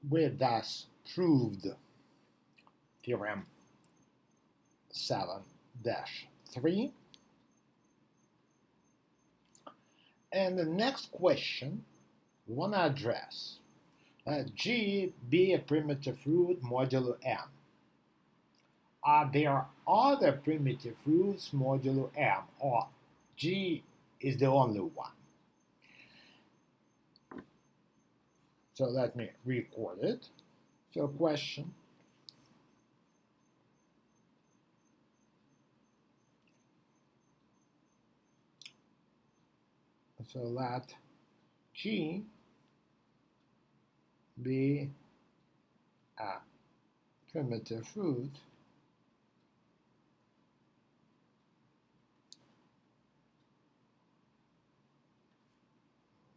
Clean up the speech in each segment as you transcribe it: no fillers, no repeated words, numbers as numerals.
We thus proved theorem 7-3. And the next question we want to address, G be a primitive root modulo M. Are there other primitive roots modulo M, or G is the only one? So let me record it. So question. So let G be a primitive root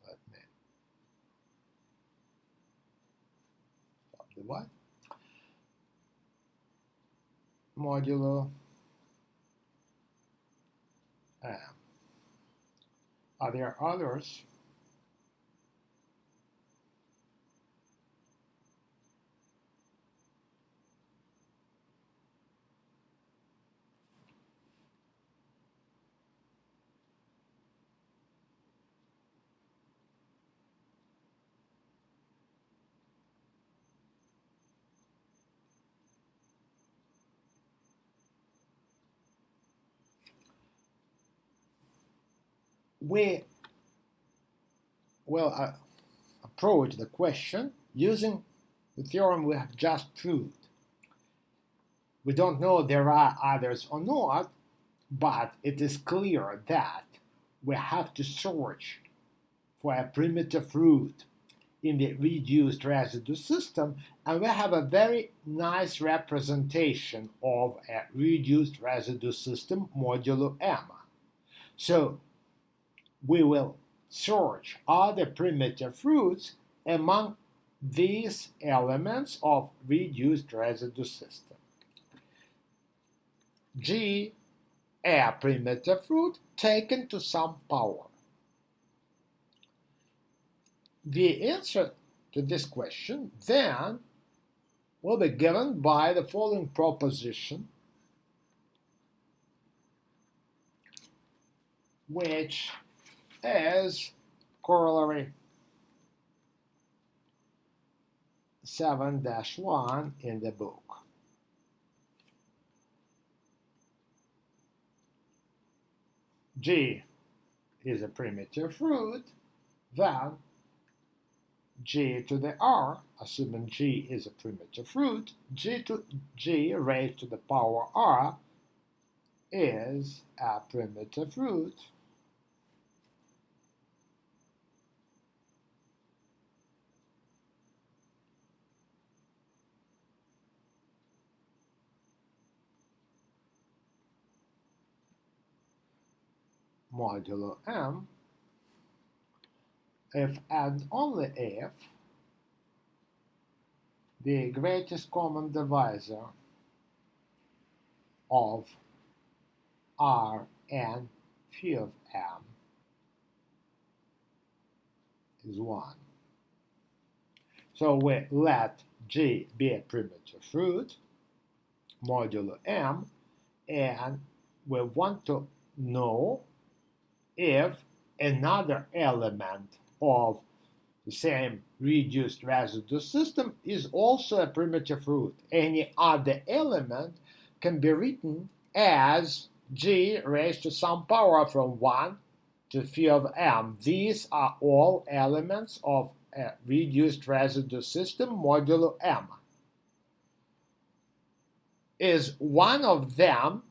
let me stop the what? Modulo M. Are there others? We will approach the question using the theorem we have just proved. We don't know there are others or not, but it is clear that we have to search for a primitive root in the reduced residue system, and we have a very nice representation of a reduced residue system modulo M. So we will search other primitive roots among these elements of reduced residue system. G, a primitive root taken to some power. The answer to this question then will be given by the following proposition, which is corollary 7-1 in the book. G is a primitive root, then G to the R, assuming G is a primitive root, G raised to the power R is a primitive root modulo M if and only if the greatest common divisor of R and phi of M is 1. So we let G be a primitive root modulo M, and we want to know if another element of the same reduced residue system is also a primitive root. Any other element can be written as G raised to some power from 1 to phi of M. These are all elements of a reduced residue system modulo M. Is one of them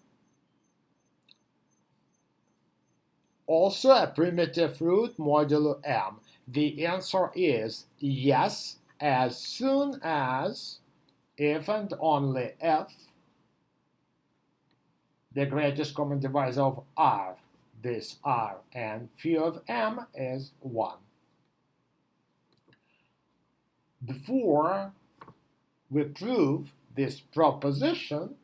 also a primitive root modulo M? The answer is yes, as soon as, if and only if, the greatest common divisor of R, this R, and phi of M is 1. Before we prove this proposition,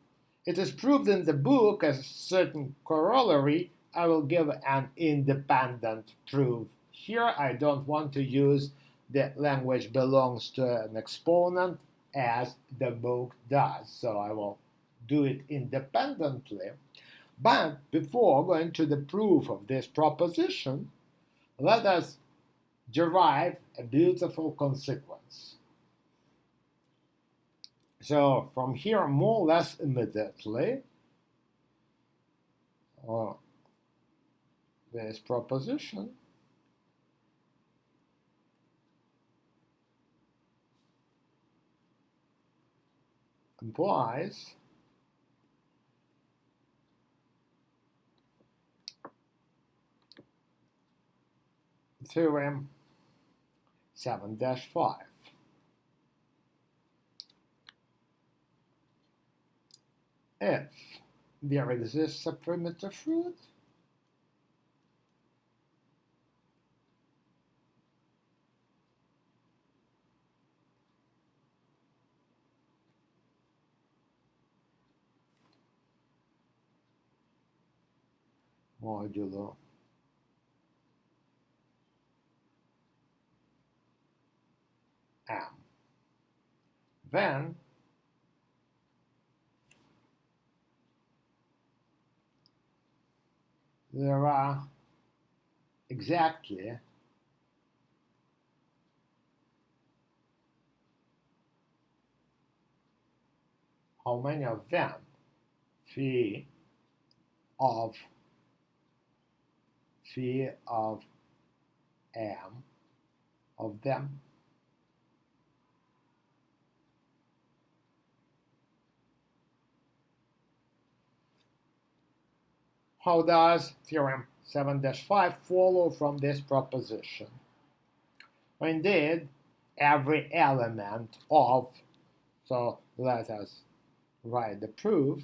it is proved in the book as a certain corollary. I will give an independent proof. Here I don't want to use the language belongs to an exponent as the book does. So I will do it independently. But before going to the proof of this proposition, let us derive a beautiful consequence. So from here, more or less immediately, this proposition implies theorem 7-5. If there exists a primitive root, modulo m, then there are exactly how many of them? Phi of m of them. How does theorem 7-5 follow from this proposition? Well, indeed, every element of, so let us write the proof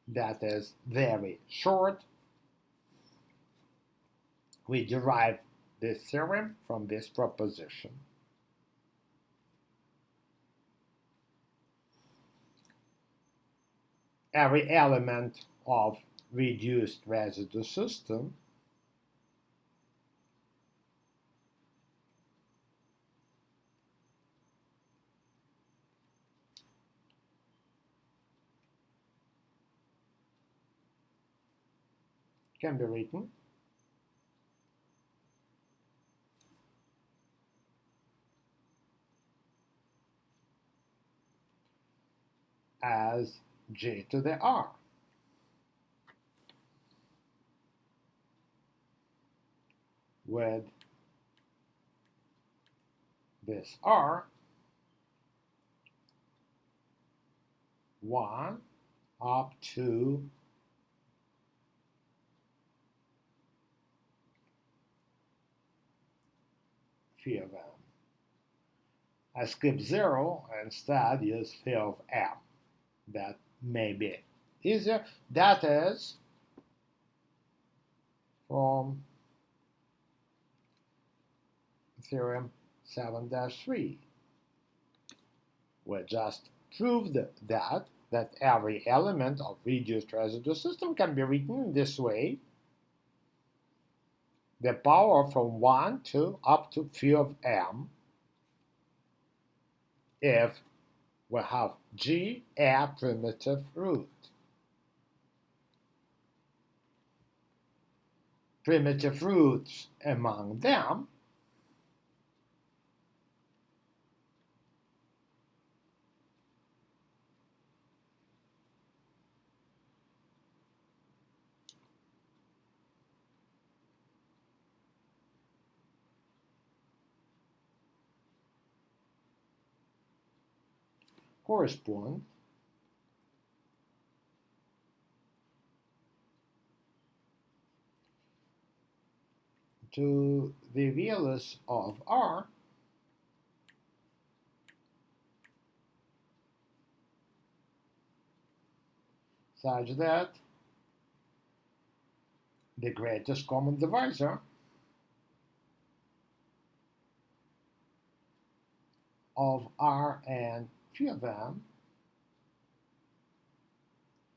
that is very short. We derive this theorem from this proposition. Every element of reduced residue system can be written as G to the R, with this R 1 up to phi of m. I skip 0 and instead use phi of m. That may be easier. That is from theorem 7-3. We just proved that every element of reduced residue system can be written in this way. The power from 1 to up to phi of m if we have G a primitive root. Primitive roots among them correspond to the values of R such that the greatest common divisor of R and phi of m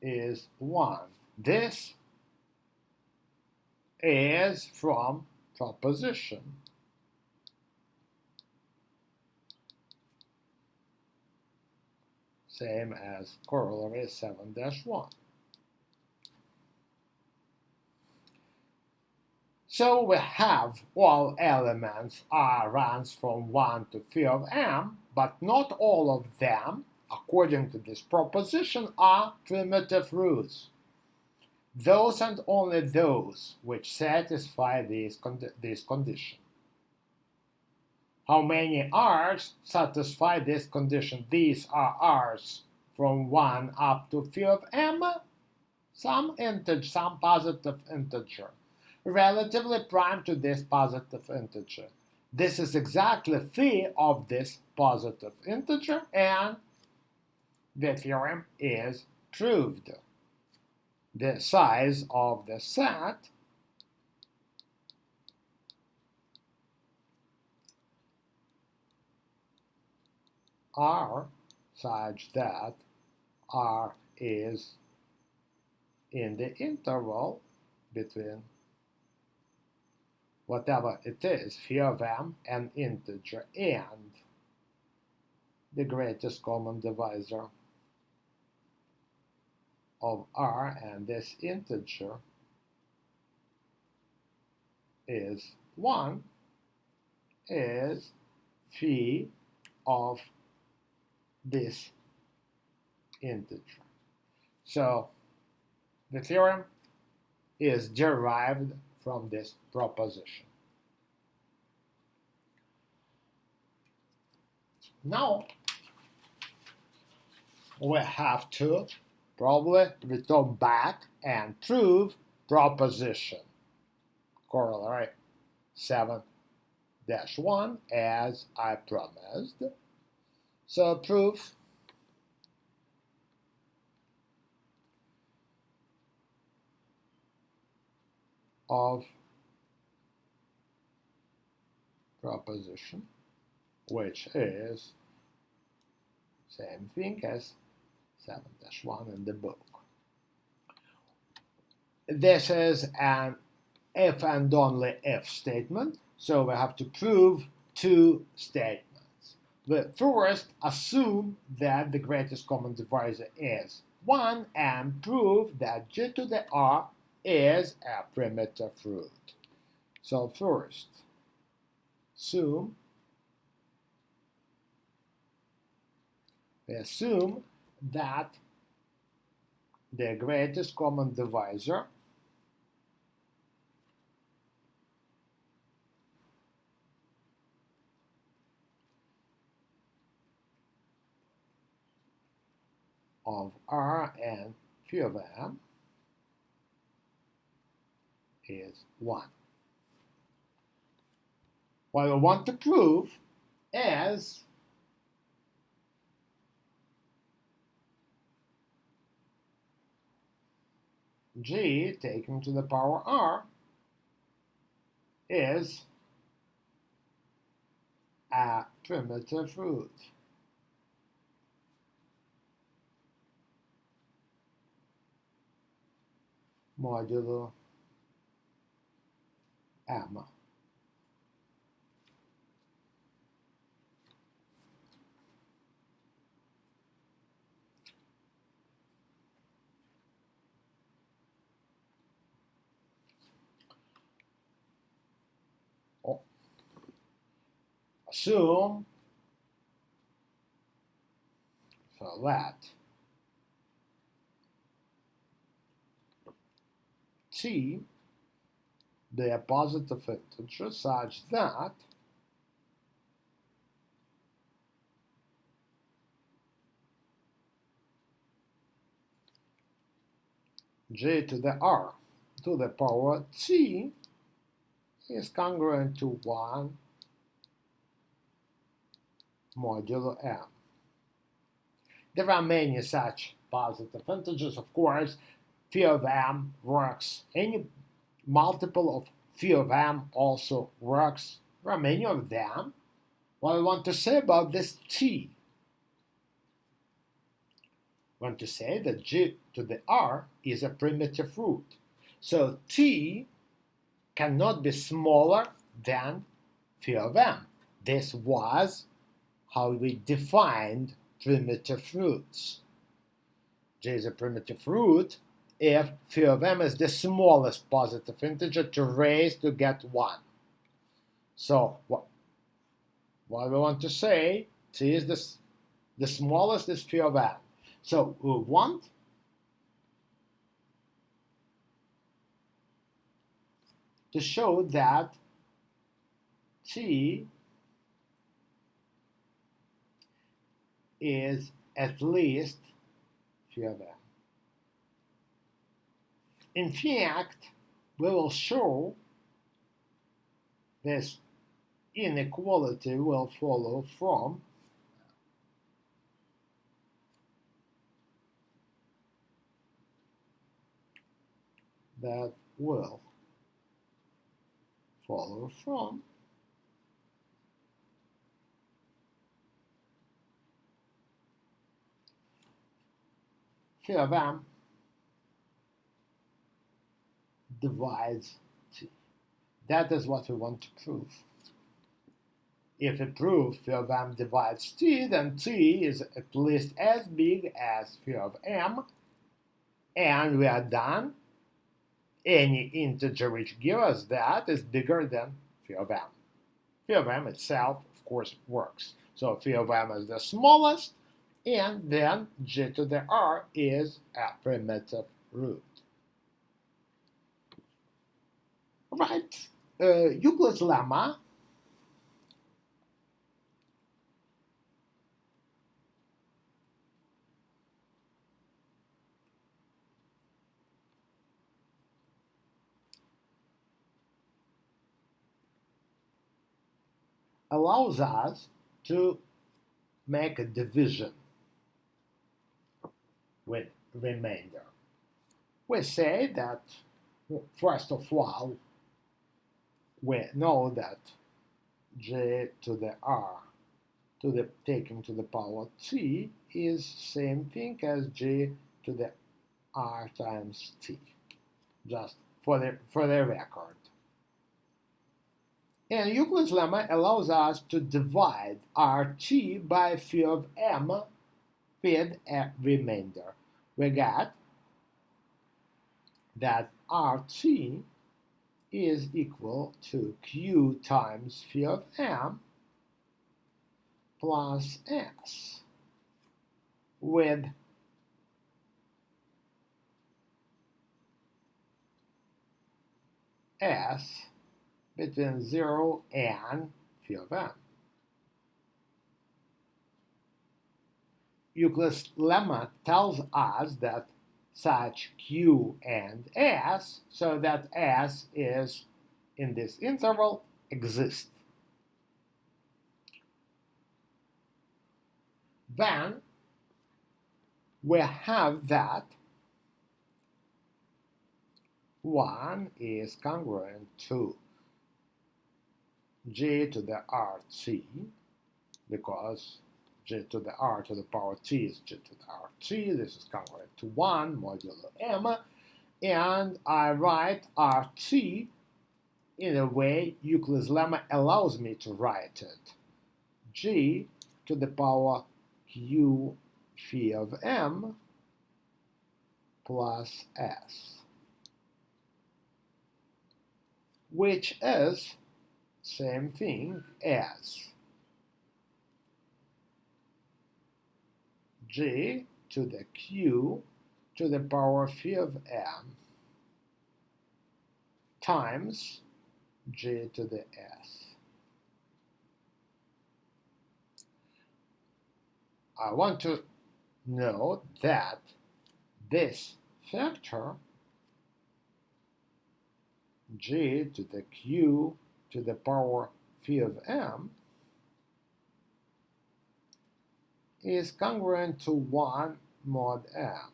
is 1. This is from proposition same as corollary 7-1. So we have all elements R runs from 1 to phi of m, but not all of them, according to this proposition, are primitive roots. Those and only those which satisfy this condition. How many R's satisfy this condition? These are R's from 1 up to phi of m, some positive integer, relatively prime to this positive integer. This is exactly phi of this positive integer, and the theorem is proved. The size of the set R such that R is in the interval between whatever it is, phi of m, an integer, and the greatest common divisor of R, and this integer is 1, is phi of this integer. So the theorem is derived from this proposition. Now we have to probably return back and prove proposition corollary 7-1 as I promised. So proof of proposition, which is same thing as 7-1 in the book. This is an if and only if statement, so we have to prove two statements. We first assume that the greatest common divisor is 1 and prove that g to the r is a primitive root. So first, we assume that the greatest common divisor of R and phi of m is 1. What we want to prove is g taken to the power r is a primitive root. Modulo m. Assume so that t be a positive integer such that g to the r to the power t is congruent to 1 modulo m. There are many such positive integers, of course. Phi of m works. Any multiple of phi of m also works. There are many of them. What I want to say about this t, I want to say that g to the r is a primitive root. So t cannot be smaller than phi of m. This was how we defined primitive roots. J is a primitive root if phi of m is the smallest positive integer to raise to get 1. So what we want to say, t is the smallest is phi of m. So we want to show that t is at least phi of m. In fact, we will show this inequality will follow from that will follow from phi of m divides t. That is what we want to prove. If we prove phi of m divides t, then t is at least as big as phi of m, and we are done. Any integer which gives us that is bigger than phi of m. Phi of m itself, of course, works. So phi of m is the smallest, and then g to the r is a primitive root. Right. Euclid's lemma allows us to make a division with remainder. We say that, first of all, we know that j to the r to the taken to the power t is same thing as j to the r times t, just for the record. And Euclid's lemma allows us to divide RT by phi of m with a remainder. We got that RT is equal to Q times phi of m plus S, with S between 0 and phi of m. Euclid's lemma tells us that such Q and S, so that S is in this interval, exist. Then we have that 1 is congruent to j to the rt, because j to the r to the power t is j to the rt. This is congruent to 1 modulo m, and I write rt in a way Euclid's lemma allows me to write it. G to the power q phi of m plus s, which is same thing as g to the q to the power phi of m times j to the s. I want to note that this factor g to the q to the power phi of m is congruent to 1 mod m.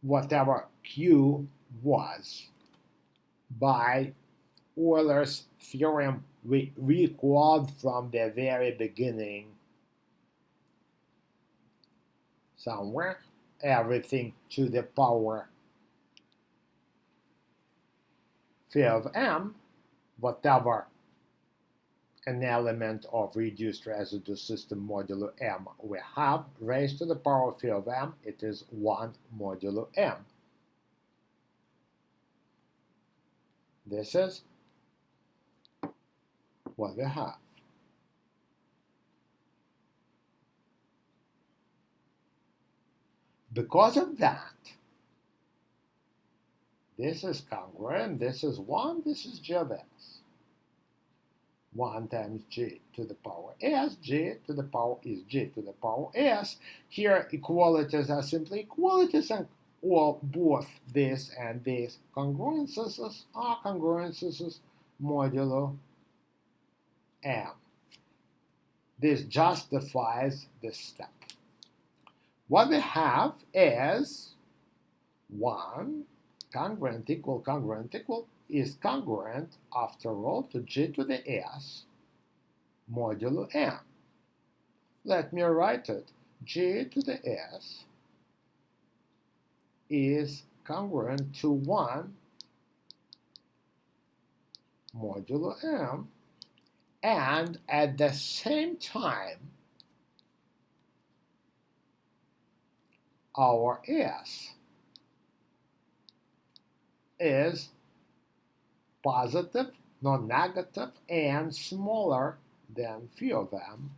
Whatever q was by Euler's theorem we recalled from the very beginning somewhere, everything to the power phi of m, whatever an element of reduced residue system modulo m, we have raised to the power of phi of m, it is 1 modulo m. This is what we have. Because of that, this is congruent, this is 1, this is g of s. 1 times g to the power s, g to the power is g to the power s. Here equalities are simply equalities, and all both this and this congruences are congruences modulo m. This justifies this step. What we have is 1 congruent equal is congruent, after all, to g to the s modulo m. Let me write it. G to the s is congruent to 1 modulo m, and at the same time, our s is positive, non-negative, and smaller than phi of m.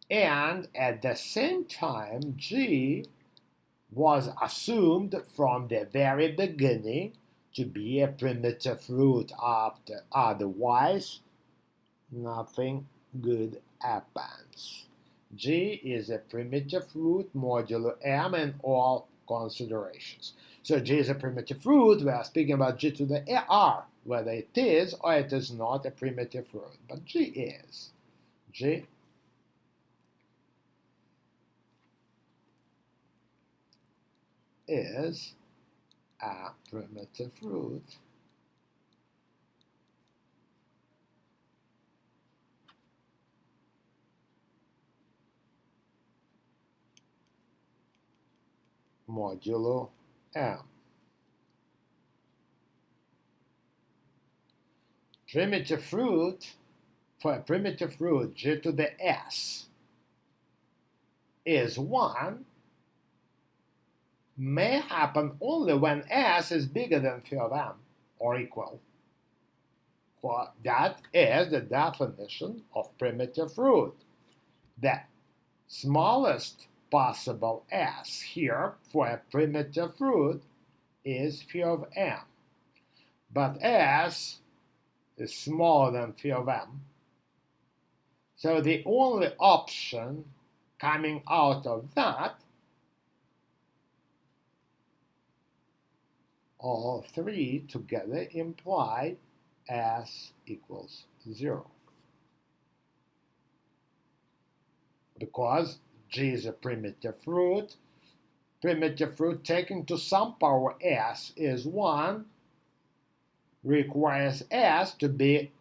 And at the same time, g was assumed from the very beginning to be a primitive root. Otherwise, nothing good happens. G is a primitive root modulo m in all considerations. So G is a primitive root. We are speaking about G to the R, whether it is or it is not a primitive root. But G is. G is a primitive root modulo m. Primitive root, for a primitive root, g to the s is 1, may happen only when s is bigger than phi of m or equal. Well, that is the definition of primitive root. The smallest possible s here for a primitive root is phi of m. But s is smaller than phi of m. So the only option coming out of that, all three together imply s equals 0. Because g is a primitive root taken to some power s is 1, requires s to be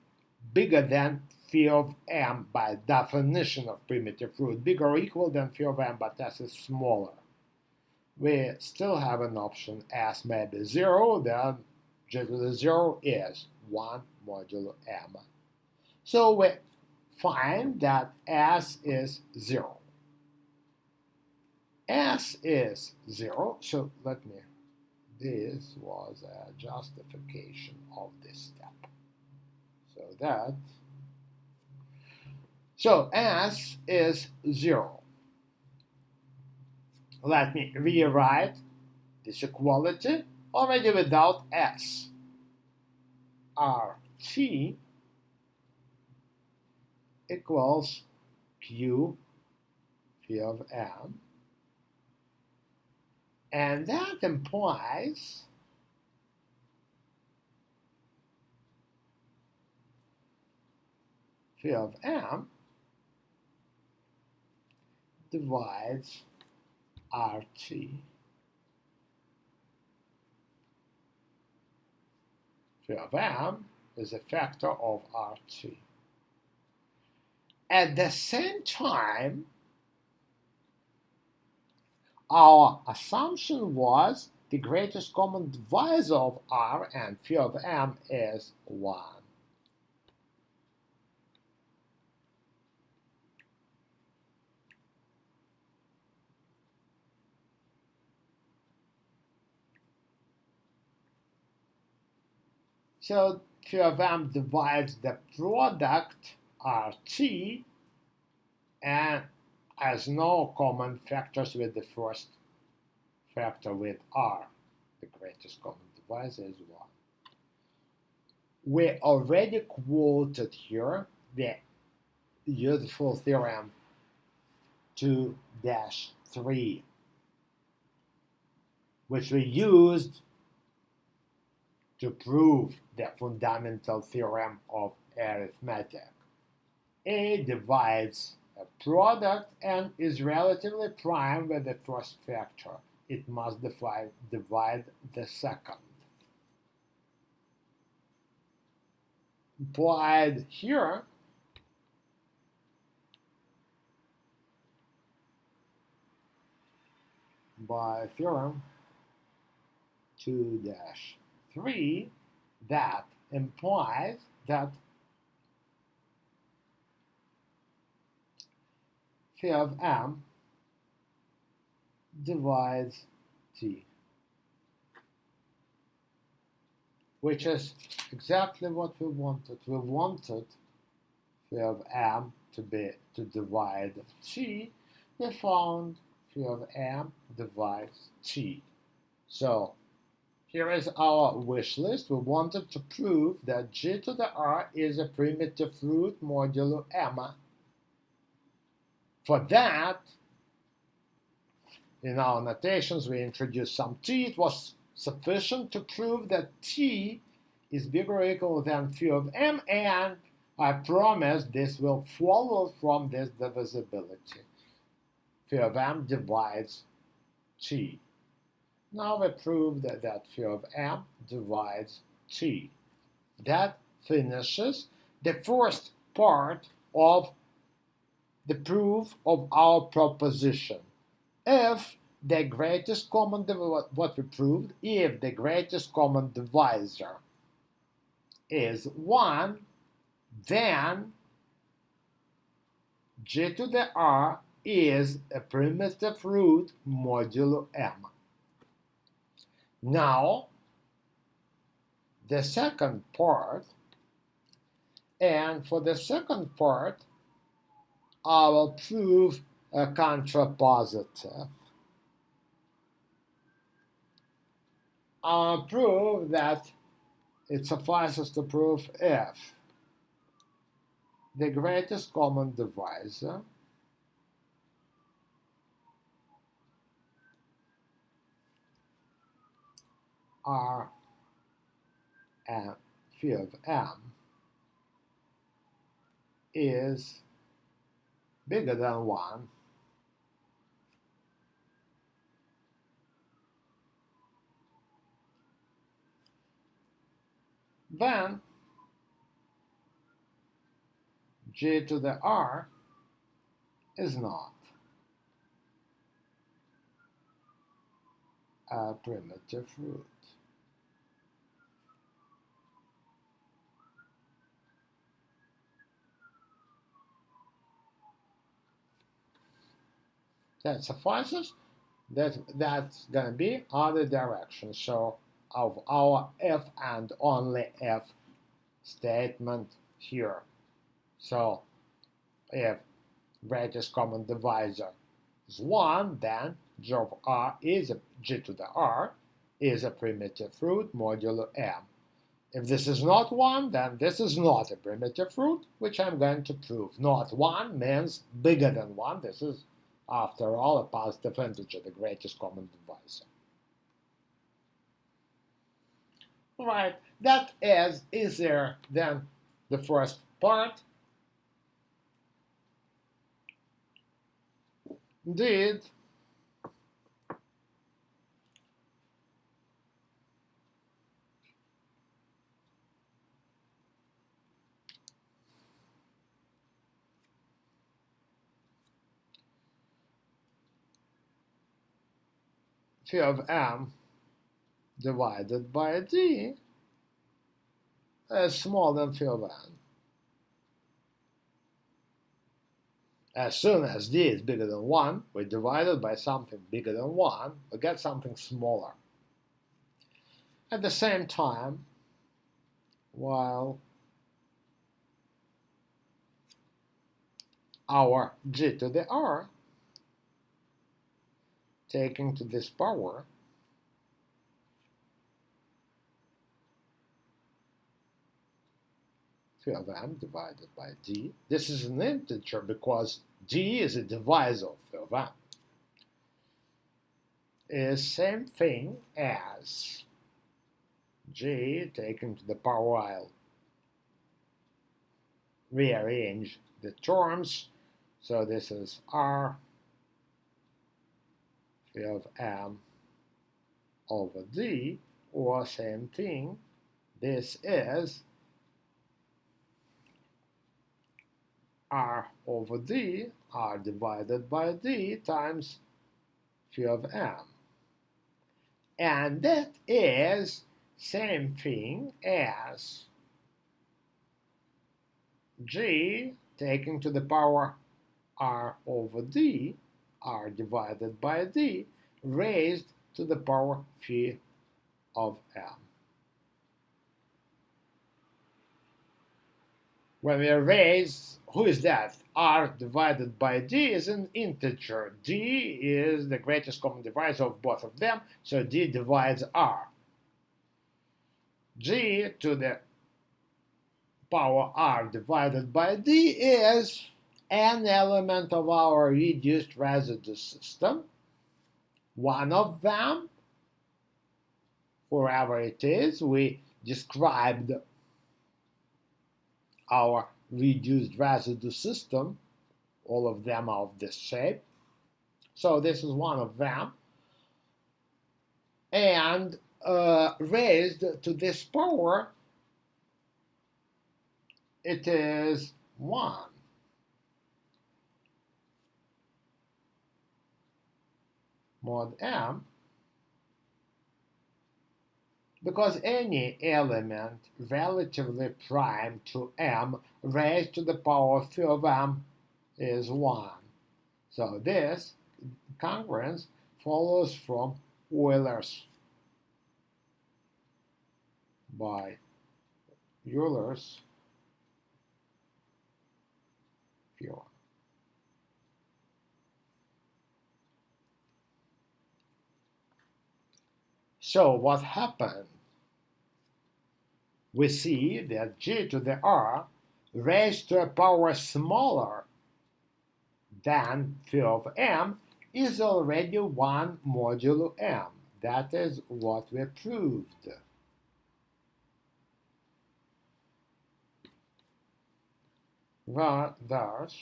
bigger than phi of m by definition of primitive root, bigger or equal than phi of m, but s is smaller. We still have an option, s may be 0, then g to the 0 is 1 modulo m. So we find that s is 0. S is 0, so this was a justification of this step. So S is 0. Let me rewrite this equality already without S. RT equals Q phi of M. And that implies phi of M divides RT. Phi of M is a factor of RT. At the same time, our assumption was the greatest common divisor of R and phi of M is 1. So phi of m divides the product RT and has no common factors with the first factor with R. The greatest common divisor is 1. We already quoted here the useful theorem 2-3, which we used to prove the fundamental theorem of arithmetic. A divides a product and is relatively prime with the first factor. It must divide the second. Implied here by theorem 2-3 that implies that phi of m divides t, which is exactly what we wanted. We wanted phi of m to divide t. We found phi of m divides t. So here is our wish list. We wanted to prove that g to the r is a primitive root modulo m. For that, in our notations, we introduced some t. It was sufficient to prove that t is bigger or equal than phi of m, and I promise this will follow from this divisibility. Phi of m divides t. Now we proved that phi of m divides t. That finishes the first part of the proof of our proposition. If the greatest common divisor, what we proved, if the greatest common divisor is 1, then g to the r is a primitive root modulo m. Now, the second part, and for the second part, I will prove a contrapositive. I'll prove that it suffices to prove if the greatest common divisor R and phi of m is bigger than 1, then g to the r is not a primitive root. That suffices. That's going to be other direction. So of our if and only if statement here. So if greatest common divisor is 1, then g of r is g to the r is a primitive root modulo m. If this is not 1, then this is not a primitive root, which I'm going to prove. Not 1 means bigger than 1. This is, after all, a positive integer, the greatest common divisor. Right, that is easier than the first part. Indeed, phi of m divided by d is smaller than phi of n. As soon as d is bigger than 1, we divide it by something bigger than 1, we get something smaller. At the same time, while our g to the r taken to this power phi of m divided by d. This is an integer because d is a divisor of phi of m. Is same thing as g taken to the power. I'll rearrange the terms. So this is r phi of m over d, or same thing, this is r over d, r divided by d times phi of m. And that is same thing as g taken to the power r over d, r divided by d, raised to the power phi of m. When we raise, who is that? R divided by d is an integer. D is the greatest common divisor of both of them, so d divides r. G to the power r divided by d is an element of our reduced residue system. One of them, wherever it is, we described our reduced residue system. All of them are of this shape. So this is one of them. And raised to this power, it is 1. Mod m, because any element relatively prime to m raised to the power phi of m is 1. So this congruence follows from Euler's theorem. So what happened? We see that g to the r raised to a power smaller than phi of m is already 1 modulo m. That is what we proved. Thus,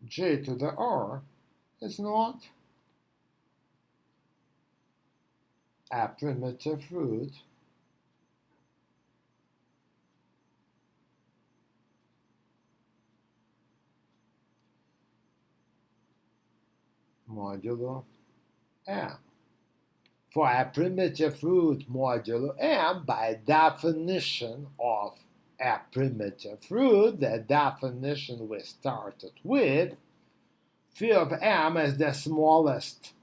g to the r is not a primitive root modulo m. For a primitive root modulo m, by definition of a primitive root, the definition we started with, phi of m is the smallest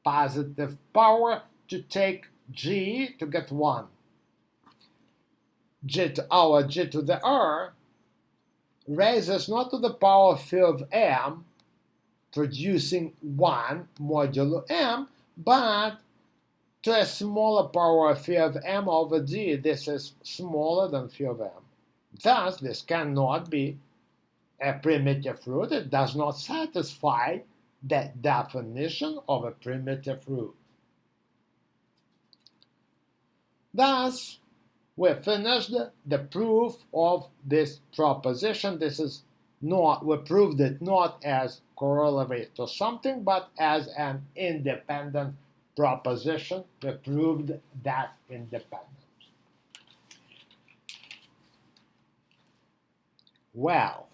positive power to take g to get 1. Our g to the r raises not to the power phi of m, producing 1 modulo m, but to a smaller power phi of m over d. This is smaller than phi of m. Thus, this cannot be a primitive root. It does not satisfy the definition of a primitive root. Thus, we finished the proof of this proposition. This is not, we proved it not as corollary to something, but as an independent proposition. We proved that independence. Well,